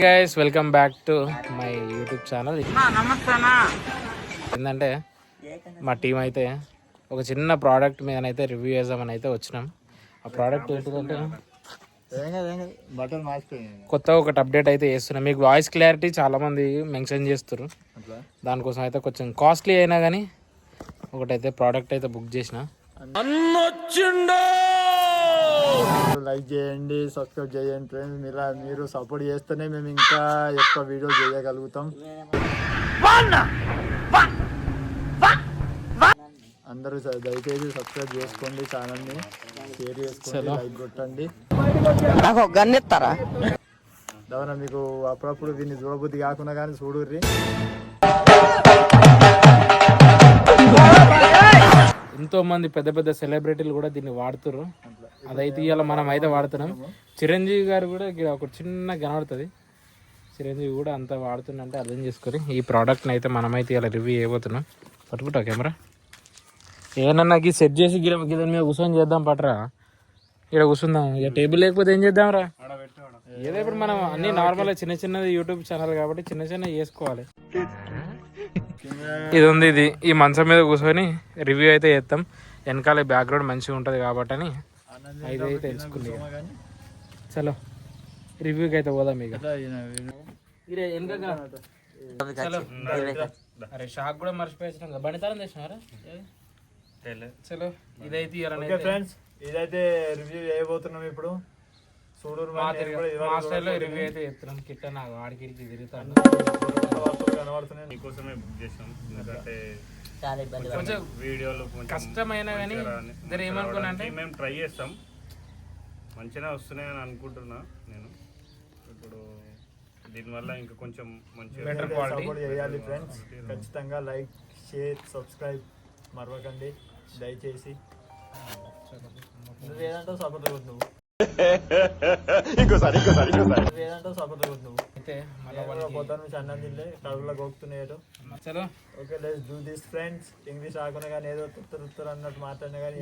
Guys welcome back to my YouTube channel. ఏంటంటే మా team అయితే ఒక చిన్న ప్రోడక్ట్ మీదనైతే రివ్యూ చేద్దామని అయితే వచ్చినాం. ఆ ప్రోడక్ట్ ఏంటిదంటే కొత్తగా ఒకటి అప్డేట్ అయితే చేస్తున్నాం. మీకు వాయిస్ క్లారిటీ చాలామంది మెన్షన్ చేస్తారు, దానికోసం అయితే కొంచెం కాస్ట్లీ అయినా కానీ ఒకటైతే ప్రోడక్ట్ అయితే బుక్ చేసిన. లైక్ చేయండి, సబ్స్క్రైబ్ చేయండి ఫ్రెండ్స్. మీరు సపోర్ట్ చేస్తేనే మేము ఇంకా ఎక్కువ వీడియోలు చేయగలుగుతాం. అందరూ దయచేసి సబ్స్క్రైబ్ చేసుకోండి, ఛానల్ని షేర్ చేసుకోండి, లైక్ కొట్టండి. దాని మీకు అప్పుడప్పుడు దీన్ని చూడబుద్ధి కాకుండా కానీ చూడుర్రి. ఎంతో మంది పెద్ద పెద్ద సెలబ్రిటీలు కూడా దీన్ని వాడుతారు. అదైతే ఇవాళ మనం అయితే వాడుతున్నాం. చిరంజీవి గారు కూడా ఇక్కడ ఒక చిన్న కనబడుతుంది. చిరంజీవి కూడా అంతా వాడుతుందంటే అర్థం చేసుకొని ఈ ప్రోడక్ట్ని అయితే మనమైతే ఇలా రివ్యూ చేయబోతున్నాం. పట్టుకుంటా కెమెరా ఏమన్నా సెట్ చేసి గిదని మీద కూర్చొని చేద్దాం. పట్టరా ఇక్కడ కూర్చుందాం. ఇక టేబుల్ లేకపోతే ఏం చేద్దాం రా. ఏదో ఇప్పుడు మనం అన్ని నార్మల్గా చిన్న చిన్నది యూట్యూబ్ ఛానల్ కాబట్టి చిన్న చిన్న చేసుకోవాలి. ఇది ఉంది, ఇది ఈ మంచం మీద కూర్చొని రివ్యూ అయితే చేస్తాం. వెనకాల బ్యాక్గ్రౌండ్ మంచిగా ఉంటుంది కాబట్టి అని అయితే తెలుసుకుంది. చలో రివ్యూకి అయితే పోదాం. ఇక అరే షాక్ కూడా మర్చిపోయిన బండితారం తెచ్చినారా. చలో ఇదైతే ఫ్రెండ్స్, ఇదైతే రివ్యూ చేయబోతున్నాం ఇప్పుడు. చూడూరు మాస్టర్లో రివ్యూ అయితే చెప్తున్నాం. కిట్ట నాకు ఆడికి తిరుగుతాను. మీకోసమే బుక్ చేసాం. ఎందుకంటే కొంచెం వీడియోలు కష్టమైన కానీ ఏమనుకున్నా అంటే మేము ట్రై చేస్తాం. మంచిగా వస్తున్నాయని అనుకుంటున్నా నేను. ఇప్పుడు దీనివల్ల ఇంకా కొంచెం మంచిగా బెటర్ క్వాలిటీ చేయాలి ఫ్రెండ్స్. ఖచ్చితంగా లైక్, షేర్, సబ్స్క్రైబ్ మరవకండి దయచేసి. నువ్వేదంటావు సపోర్ట్ నువ్వు ఇంకోసారి ఏదంటావు సపోర్ట్ నువ్వు అయితే పొద్దున్న అన్నం తింటే కడుపులో గోకుతున్నాడు. చలో okay, let's do this friends. English రాకుండా కానీ ఏదో తుత్తరు అన్నట్టు మాట్లాడినా కానీ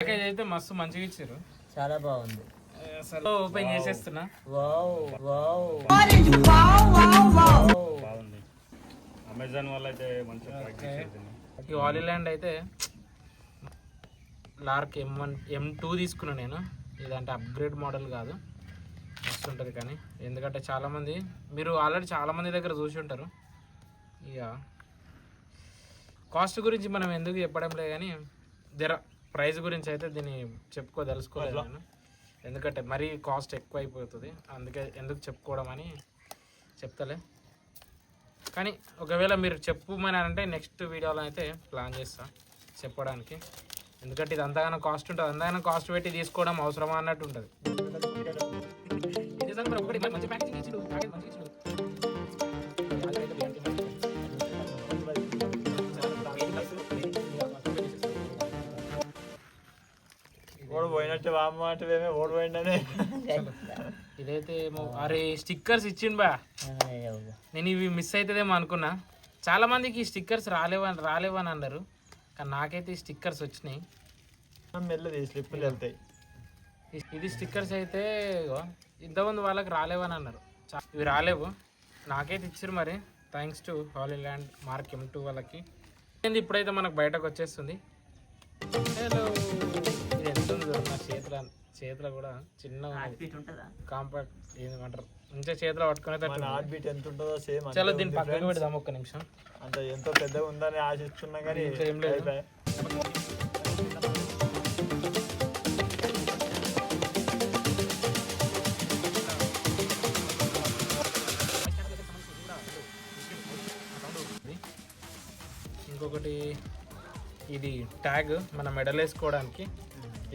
ప్యాకేజ్ అయితే మస్తు మంచిగా ఇచ్చారు. చాలా బాగుంది. అసలు ఓపెన్ చేసేస్తున్నా. బాగుంది. అమెజాన్ వల్ల అయితే మంచిగా ఈ ఆలీల్యాండ్ అయితే లార్క్ M2 తీసుకున్నా నేను. ఇదంటే అప్గ్రేడ్ మోడల్ కాదు, మస్తు ఉంటుంది. కానీ ఎందుకంటే చాలామంది మీరు ఆల్రెడీ చాలామంది దగ్గర చూసి ఉంటారు. ఇక కాస్ట్ గురించి మనం ఎందుకు చెప్పడం లేదు కానీ ప్రైస్ గురించి అయితే దీన్ని తెలుసుకోలేదు నేను. ఎందుకంటే మరీ కాస్ట్ ఎక్కువ అయిపోతుంది, అందుకే ఎందుకు చెప్పుకోవడం అని చెప్తలే. కానీ ఒకవేళ మీరు చెప్పమని అంటే నెక్స్ట్ వీడియోలో అయితే ప్లాన్ చేస్తా చెప్పడానికి. ఎందుకంటే ఇది అంతగానో కాస్ట్ ఉంటుంది, అంతగానో కాస్ట్ పెట్టి తీసుకోవడం అవసరమా అన్నట్టు ఉంటుంది. పోయినట్టు వామంటే ఓడిపోయిందనే. ఇదైతే అరే స్టిక్కర్స్ ఇచ్చిండు బా. నేను ఇవి మిస్ అవుతుందేమో అనుకున్నా. చాలా మందికి ఈ స్టిక్కర్స్ రాలేవని అన్నారు, కానీ నాకైతే ఈ స్టిక్కర్స్ వచ్చినాయి. స్లిప్పులు వెళ్తాయి. ఇది స్టిక్కర్స్ అయితే ఇంతమంది వాళ్ళకి రాలేవని అన్నారు. ఇవి రాలేవు, నాకైతే ఇచ్చారు. మరి thanks to Holland mark M2 వాళ్ళకి. ఇప్పుడైతే మనకు బయటకు వచ్చేస్తుంది. హలో, ఇది ఎంత ఉంది నా చేతిలో కూడా చిన్న కాంపాక్ట్ ఏమంటారు మంచిగా చేతిలో పట్టుకునే హార్ట్ బీట్ ఎంత ఉంటుందో సేమ్. చాలా దీన్ని పక్కకు పెడదాం ఒక్క నిమిషం. అంత ఎంతో పెద్దగా ఉందని ఆశిస్తున్నా కానీ ఏం లేదు. ఇంకొకటి ఇది ట్యాగ్ మన మెడల్ వేసుకోవడానికి.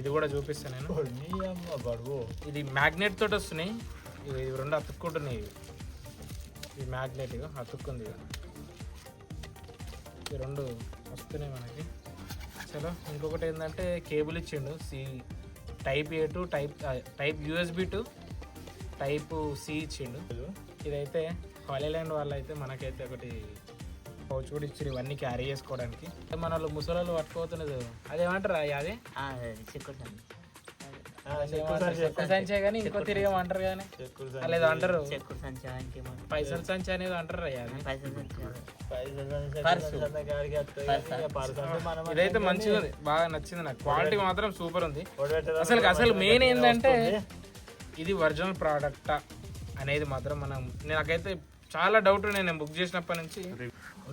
ఇది కూడా చూపిస్తాను నేను. ఇది మ్యాగ్నెట్ తోటి వస్తున్నాయి. ఇవి రెండు అతుక్కుంటున్నాయి. ఇది మ్యాగ్నెట్ అతుక్కుంది. ఈ రెండు వస్తున్నాయి మనకి. చలో ఇంకొకటి ఏంటంటే కేబుల్ ఇచ్చిండు. Type A to type USB to type C ఇచ్చిండు. ఇదైతే హాలీల్యాండ్ వాళ్ళు అయితే మనకైతే ఒకటి పౌచ్ కూడా ఇచ్చారు ఇవన్నీ క్యారీ చేసుకోవడానికి. మన వాళ్ళు ముసలి పట్టుకోతున్నది అదేమంటారు అది సంచే కానీ ఇంకో తిరిగి అంటారు కానీ లేదా అంటారు పైసలు సంచి అనేది అంటారు. ఇదైతే మంచిగా ఉంది, బాగా నచ్చింది నాకు. క్వాలిటీ మాత్రం సూపర్ ఉంది. అసలు మెయిన్ ఏంటంటే ఇది ఒరిజినల్ ప్రోడక్టా అనేది మాత్రం నాకైతే చాలా డౌట్. నేను బుక్ చేసినప్పటి నుంచి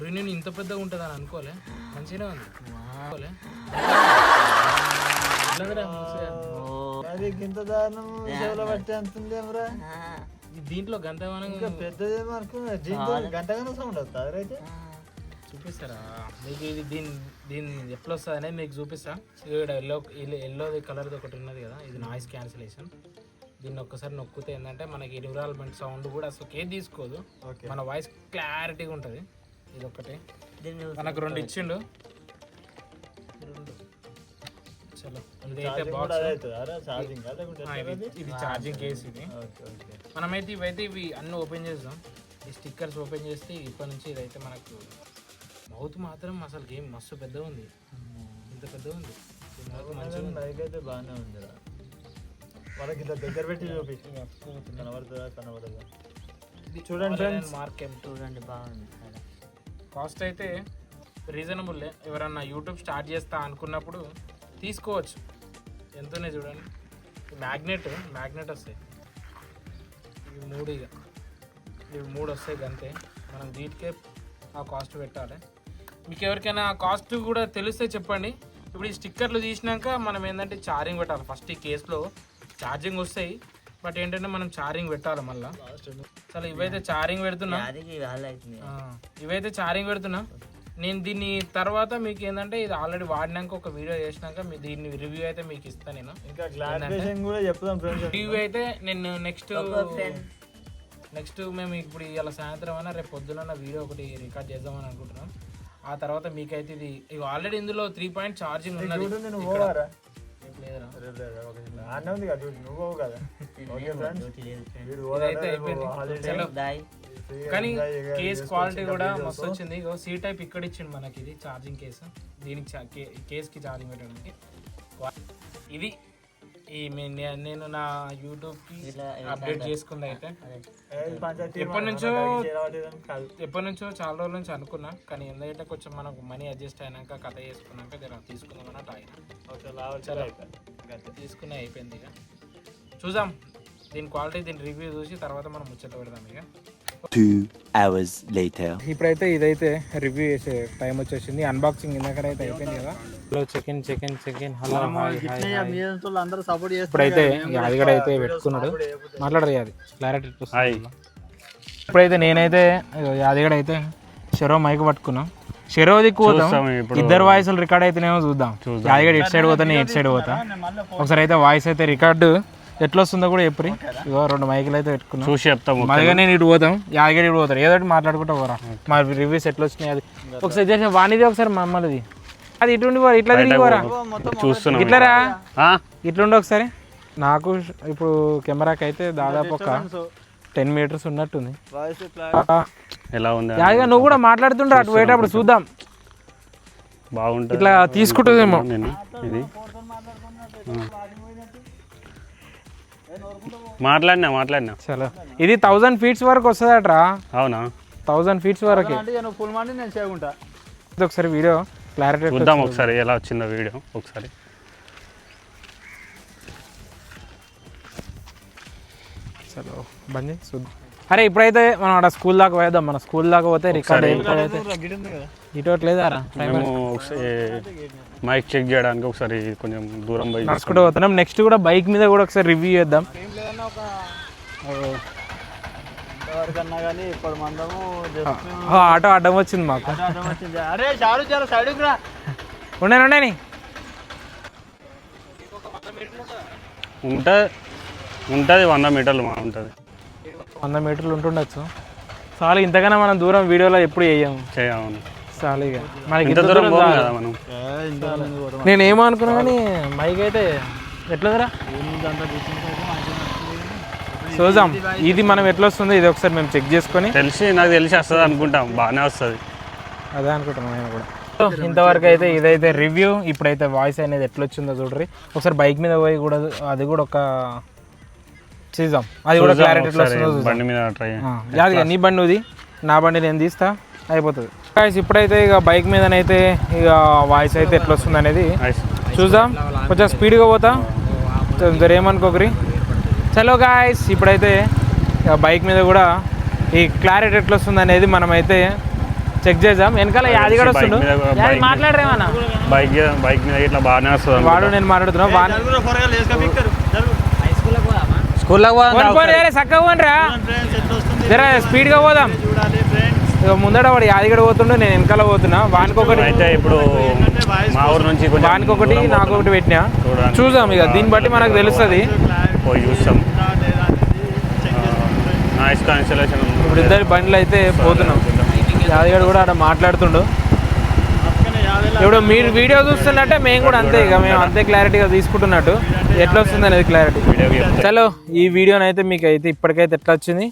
రిన్యూ ఇంత పెద్దగా ఉంటుంది అని అనుకోలే. మంచిగానే ఉంది. దీంట్లో గంటగానం చూపిస్తారా మీకు? ఇది దీని ఎట్లా వస్తుంది అనేది మీకు చూపిస్తా. ఎల్లో కలర్ది ఒకటి ఉన్నది కదా, ఇది నాయిస్ క్యాన్సిలేషన్. దీన్ని ఒక్కసారి నొక్కితే ఏంటంటే మనకి ఎన్విరాన్మెంట్ సౌండ్ కూడా అసలు ఏది తీసుకోదు, మన వాయిస్ క్లారిటీగా ఉంటుంది. ఇది ఒకటి మనకు 2 ఇచ్చిండు. చలో ఇదైతే బాక్స్, ఇది ఛార్జింగ్ కేస్. ఇది మనమైతే ఇవి అన్నీ ఓపెన్ చేద్దాం. ఈ స్టిక్కర్స్ ఓపెన్ చేస్తే ఇప్పటి నుంచి ఇదైతే మనకు మౌత్ మాత్రం అసలు గేమ్ మస్తు పెద్దగా ఉంది. ఇంత పెద్దగా ఉంది. మంచిగా బాగానే ఉంది. వాళ్ళకి దగ్గర పెట్టి చూడండి ఫ్రెండ్స్, మార్కెట్ చూడండి బాగుంది. కాస్ట్ అయితే రీజనబుల్. ఎవరన్నా యూట్యూబ్ స్టార్ట్ చేస్తా అనుకున్నప్పుడు తీసుకోవచ్చు. ఎంతనే చూడండి. మ్యాగ్నెట్ వస్తాయి ఇవి 3 వస్తాయి అంతే. మనం వీటికే ఆ కాస్ట్ పెట్టాలి. మీకు ఎవరికైనా ఆ కాస్ట్ కూడా తెలిస్తే చెప్పండి. ఇప్పుడు ఈ స్టిక్కర్లు తీసినాక మనం ఏంటంటే ఛార్జింగ్ పెట్టాలి. ఫస్ట్ ఈ కేసులో ఛార్జింగ్ వస్తాయి, బట్ ఏంటంటే మనం ఛార్జింగ్ పెట్టాలి మళ్ళీ. సరే ఇవైతే ఛార్జింగ్ పెడుతున్నా నేను. దీన్ని తర్వాత మీకు ఏంటంటే ఇది ఆల్రెడీ వాడినాక ఒక వీడియో చేసినాక దీన్ని రివ్యూ అయితే మీకు ఇస్తాను నేను. రివ్యూ అయితే నేను నెక్స్ట్ మేము ఇప్పుడు ఇలా సాయంత్రం అయినా రేపు పొద్దున వీడియో ఒకటి రికార్డ్ చేద్దామని అనుకుంటున్నాం. ఆ తర్వాత మీకైతే ఇది ఆల్రెడీ ఇందులో 3 పాయింట్ ఛార్జింగ్ ఉన్నది. కానీ కేస్ క్వాలిటీ కూడా మస్తు వచ్చింది. సి టైప్ ఇక్కడ ఇచ్చిండు మనకి. ఇది ఛార్జింగ్ కేసు, దీనికి కేస్కి ఛార్జింగ్ పెట్టడానికి. ఇది నేను నా యూట్యూబ్కి అప్డేట్ చేసుకుంది. అయితే ఎప్పటి నుంచో చాలా రోజుల నుంచి అనుకున్నా, కానీ ఎందుకంటే కొంచెం మనకు మనీ అడ్జస్ట్ అయినాక కథ చేసుకున్నాక తీసుకుందామన్నట్టు తీసుకునే అయిపోయింది. ఇక చూద్దాం దీని క్వాలిటీ, దీని రివ్యూ చూసి తర్వాత మనం ముచ్చట పెడదాం. ఇక 2 hours later. ఇప్పుడైతే ఇదైతే రివ్యూ చేసే టైం వచ్చేసింది. అన్బాక్సింగ్ ఇందాకైతే అయిపోయింది కదా. హలో చెక్ హలో ఇప్పుడైతే అది కూడా అయితే పెట్టుకున్నాడు. మాట్లాడరు అది క్లారిటీ. ఇప్పుడైతే నేనైతే అది కూడా అయితే షెరో మైక్ పట్టుకున్నాం. షెరోది పోతాం, ఇద్దరు వాయిస్లు రికార్డ్ అయితేనేమో చూద్దాం. యాదగడ ఇటు సైడ్ పోతా, నేను ఇటు సైడ్ పోతా. ఒకసారి అయితే వాయిస్ అయితే రికార్డు ఎట్లా వస్తుందో కూడా చెప్పి. ఇగో 2 మైకులు అయితే పెట్టుకున్నాం, చూసి చెప్తాం. మళ్ళీ నేను ఇటు పోతాం, యాదగిరి ఇటు పోతారు. ఏదో ఒకటి మాట్లాడుకుంటా పోరా. మా రివ్యూస్ ఎట్లా వచ్చినాయి అది ఒకసారి చేసిన వాణిది ఒకసారి మమ్మల్ది అది ఇటుండి పోరా, ఇట్లా తిరిగి పోరా, చూస్తున్నాం ఇట్లారా, ఇట్లుండి ఒకసారి. నాకు ఇప్పుడు కెమెరాకి అయితే దాదాపు ఒక 10 మీటర్స్ ఉన్నట్టుంది. ఎలా ఉంది యాదగిరి, నువ్వు కూడా మాట్లాడుతుండ్రు అటు పోయేటప్పుడు చూద్దాం. బాగుంటుంది ఇట్లా తీసుకుంటుందేమో. ఇది మాట్లాడినా చలో. ఇది 1000 ఫీట్స్ వరకు వస్తుందట్రా. అవునా? 1000 ఫీట్స్ వరకు. ఒకసారి వీడియో క్లారిటీ చూద్దాం ఒకసారి ఎలా వచ్చిందో వీడియో ఒకసారి. చలో బండి చూద్దాం. అరే ఇప్పుడైతే మనం అక్కడ స్కూల్ దాకా పోయేద్దాం. మన స్కూల్ దాకా పోతే రికార్డ్ ఇటోట్లేదారా మైక్ చెక్ చేయడానికి ఒకసారి కొంచెం దూరం పోయి నడుచుకుంటూ పోతున్నాం. నెక్స్ట్ కూడా బైక్ మీద కూడా ఒకసారి రివ్యూ చేద్దాం. ఆటో అడ్డం వచ్చింది మాకు. ఉండని ఉంటుంది 100 మీటర్లు ఉంటుంది. 100 మీటర్లు ఉంటుండొచ్చు. చాలు, ఇంతకన్నా మనం దూరం వీడియోలో ఎప్పుడు చేయము. చాలు ఇక మనకి ఇంత దూరం మనం. నేనేమో అనుకున్నా కానీ మైక్ అయితే ఎట్లదరా చూద్దాం. ఇది మనం ఎట్లా వస్తుందో ఇది ఒకసారి మేము చెక్ చేసుకొని నాకు తెలిసి వస్తుంది అనుకుంటాం. బాగానే వస్తుంది. అదే అనుకుంటున్నాను నేను కూడా. సో ఇంతవరకు అయితే ఇదైతే రివ్యూ. ఇప్పుడైతే వాయిస్ అనేది ఎట్లా వచ్చిందో చూడ్రి. ఒకసారి బైక్ మీద పోయి కూడా అది కూడా ఒక చూద్దాం, అది కూడా క్లారిటీ ఎట్లా వస్తుందో బండి మీద ట్రై యాదిగా నీ బండి ఉంది, నా బండి నేను తీస్తా, అయిపోతుంది. గాయ్స్ ఇప్పుడైతే ఇక బైక్ మీదనైతే ఇక వాయిస్ అయితే ఎట్లా వస్తుంది అనేది చూద్దాం. కొంచెం స్పీడ్గా పోతా, ఏమనుకోకరి. చలో గాయ్స్ ఇప్పుడైతే ఇక బైక్ మీద కూడా ఈ క్లారిటీ ఎట్లా వస్తుంది అనేది మనమైతే చెక్ చేద్దాం. వెనకాల యాది కూడా వస్తుండు, మాట్లాడరేమన్నా బైక్ మీద ఇట్లా బాగానే వస్తుంది. వాడు నేను మాట్లాడుతున్నా చక్కగా పోనరా, జరా స్పీడ్గా పోదాం. ఇక ముందడ వాడు యాదిగడ పోతుండే, నేను వెనకాల పోతున్నా. వానికొకటి అయితే ఇప్పుడు మా ఊరు నుంచి వానికొకటి నాకొకటి పెట్టినా. చూద్దాం ఇక దీన్ని బట్టి మనకు తెలుస్తుంది. పోయి చూస్తాం. నాయిస్ కాన్సలేషన్ ఇప్పుడు ఇద్దరు బండ్లు అయితే పోతున్నాం. యాదిగడ కూడా అక్కడ మాట్లాడుతుండు. ఇప్పుడు మీరు వీడియో చూస్తున్నట్టే మేము కూడా అంతే, ఇక మేము అంతే క్లారిటీగా తీసుకుంటున్నట్టు ఎట్లా వస్తుంది అనేది క్లారిటీ. చలో ఈ వీడియోని అయితే మీకు అయితే ఇప్పటికైతే ఎట్లా వచ్చింది,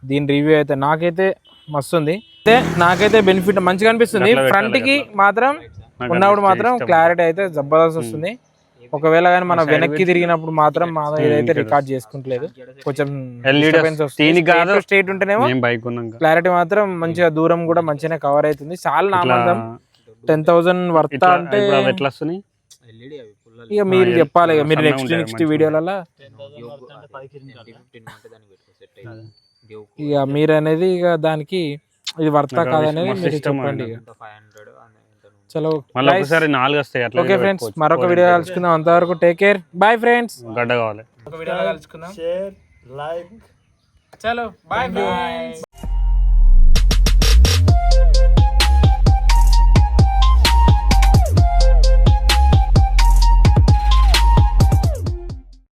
దీని రివ్యూ అయితే నాకైతే మస్తు ఉంది. అయితే నాకైతే బెనిఫిట్ మంచిగా అనిపిస్తుంది. ఫ్రంట్కి మాత్రం ఉన్నప్పుడు మాత్రం క్లారిటీ అయితే జబర్దస్త్ వస్తుంది. ఒకవేళ కానీ మనం వెనక్కి తిరిగినప్పుడు మాత్రం మా ఇదైతే రికార్డ్ చేసుకుంటలేదు. కొంచెం స్ట్రేట్ ఉంటేనేమో క్లారిటీ మాత్రం మంచిగా దూరం కూడా మంచిగానే కవర్ అవుతుంది. చాలా నామందం 10,000 వర్త అంటే ఇక మీరు చెప్పాలి. ఇక మీరు నెక్స్ట్ వీడియోలలో ఇక మీరు అనేది ఇక దానికి ఇది వర్త కాదనేది మీరు చెప్పండి. చలో ఓకే ఫ్రెండ్స్, మరొక వీడియో కలుసుకుందాం. అంతవరకు టేక్ కేర్, బాయ్ ఫ్రెండ్స్. గడ్డ కావాలి. ఒక వీడియోలో కలుసుకుందాం. Share, like. చలో బాయ్ ఫ్రెండ్స్.